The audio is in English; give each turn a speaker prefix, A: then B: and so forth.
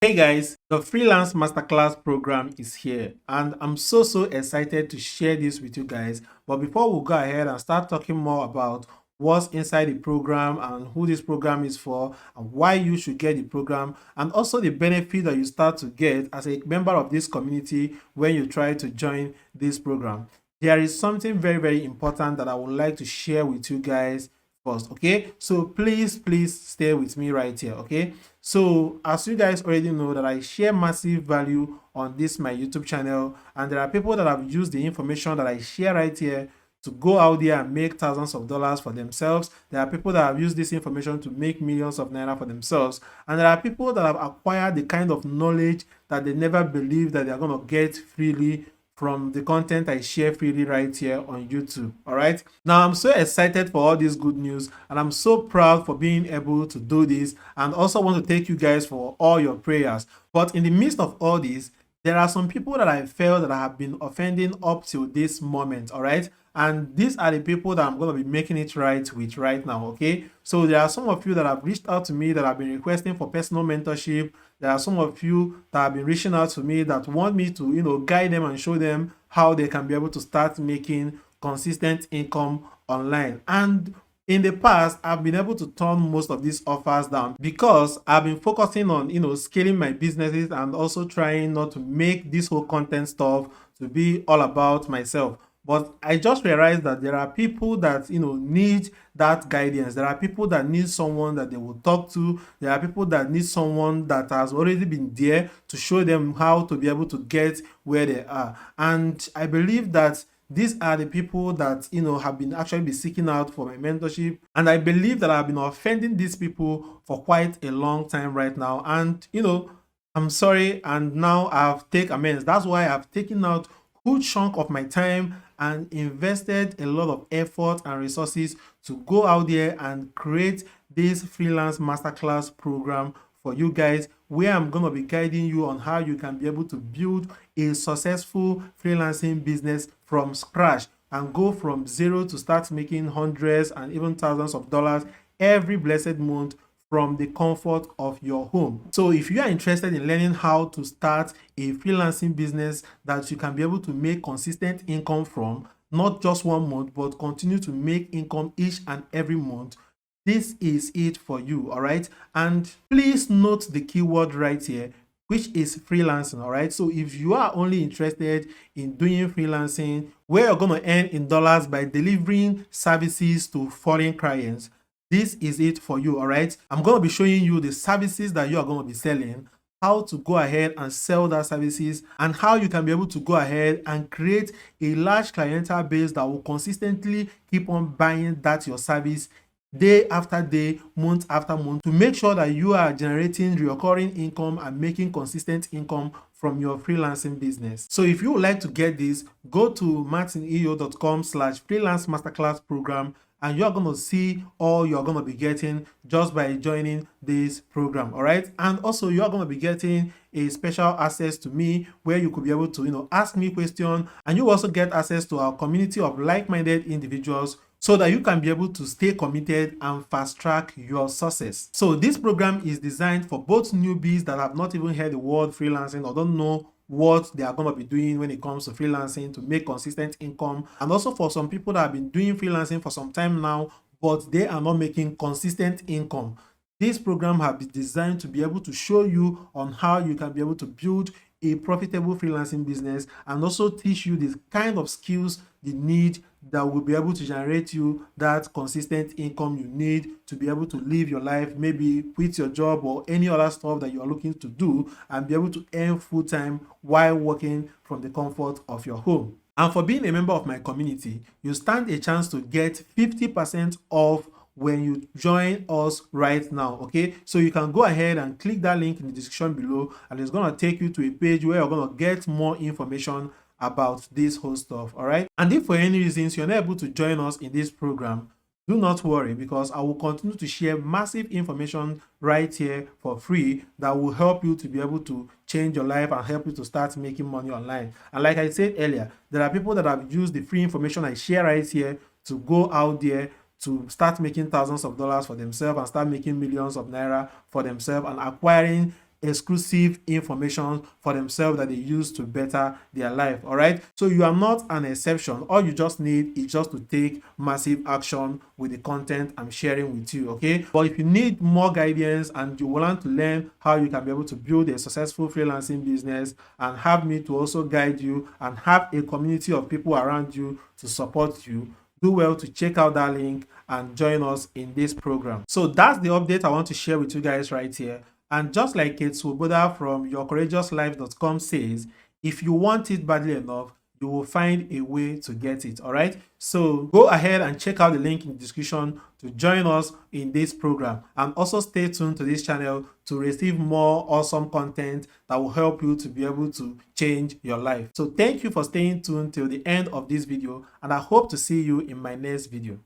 A: Hey guys, the Freelance Masterclass Program is here and I'm so excited to share this with you guys. But before we go ahead and start talking more about what's inside the program and who this program is for and why you should get the program and also the benefit that you start to get as a member of this community when you try to join this program, there is something very important that I would like to share with you guys first. Okay, so please stay with me right here. Okay, so as you guys already know that I share massive value on this my YouTube channel, and there are people that have used the information that I share right here to go out there and make thousands of dollars for themselves. There are people that have used this information to make millions of naira for themselves, and there are people that have acquired the kind of knowledge that they never believed that they're going to get freely from the content I share freely right here on YouTube. All right. Now, I'm so excited for all this good news and I'm so proud for being able to do this, and also want to thank you guys for all your prayers. But in the midst of all this, there are some people that I felt that I have been offending up till this moment. All right. And these are the people that I'm going to be making it right with right now. Okay. So there are some of you that have reached out to me that have been requesting for personal mentorship. There are some of you that have been reaching out to me that want me to, guide them and show them how they can be able to start making consistent income online. And in the past, I've been able to turn most of these offers down because I've been focusing on, scaling my businesses and also trying not to make this whole content stuff to be all about myself. But I just realized that there are people that need that guidance. There are people that need someone that they will talk to. There are people that need someone that has already been there to show them how to be able to get where they are. And I believe that these are the people that have been actually be seeking out for my mentorship, and I believe that I've been offending these people for quite a long time right now. And I'm sorry, and now I've taken amends. That's why I've taken out good chunk of my time and invested a lot of effort and resources to go out there and create this freelance masterclass program for you guys, where I'm going to be guiding you on how you can be able to build a successful freelancing business from scratch and go from zero to start making hundreds and even thousands of dollars every blessed month from the comfort of your home. So if you are interested in learning how to start a freelancing business that you can be able to make consistent income from, not just 1 month, but continue to make income each and every month, this is it for you. All right. And please note the keyword right here, which is freelancing. All right. So if you are only interested in doing freelancing where you're going to earn in dollars by delivering services to foreign clients, this is it for you. All right. I'm going to be showing you the services that you are going to be selling, how to go ahead and sell that services, and how you can be able to go ahead and create a large clientele base that will consistently keep on buying that your service day after day, month after month, to make sure that you are generating recurring income and making consistent income from your freelancing business. So if you would like to get this, go to martiniyooh.com/freelance masterclass program, and you're going to see all you're going to be getting just by joining this program. All right. And also you're going to be getting a special access to me where you could be able to ask me questions, and you also get access to our community of like-minded individuals so that you can be able to stay committed and fast track your success. So this program is designed for both newbies that have not even heard the word freelancing or don't know what they are going to be doing when it comes to freelancing to make consistent income, and also for some people that have been doing freelancing for some time now but they are not making consistent income. This program has been designed to be able to show you on how you can be able to build a profitable freelancing business, and also teach you the kind of skills you need that will be able to generate you that consistent income you need to be able to live your life, maybe quit your job or any other stuff that you are looking to do, and be able to earn full-time while working from the comfort of your home. And for being a member of my community, you stand a chance to get 50% off when you join us right now. Okay, so you can go ahead and click that link in the description below, and it's going to take you to a page where you're going to get more information about this whole stuff. All right, and if for any reasons you're not able to join us in this program, do not worry, because I will continue to share massive information right here for free that will help you to be able to change your life and help you to start making money online. And like I said earlier, there are people that have used the free information I share right here to go out there to start making thousands of dollars for themselves and start making millions of naira for themselves and acquiring exclusive information for themselves that they use to better their life. All right, so you are not an exception. All you just need is just to take massive action with the content I'm sharing with you. Okay, but if you need more guidance and you want to learn how you can be able to build a successful freelancing business and have me to also guide you and have a community of people around you to support you, do well to check out that link and join us in this program. So that's the update I want to share with you guys right here. And just like Kate Swoboda from yourcourageouslife.com says, if you want it badly enough, you will find a way to get it. All right, so go ahead and check out the link in the description to join us in this program, and also stay tuned to this channel to receive more awesome content that will help you to be able to change your life. So thank you for staying tuned till the end of this video, and I hope to see you in my next video.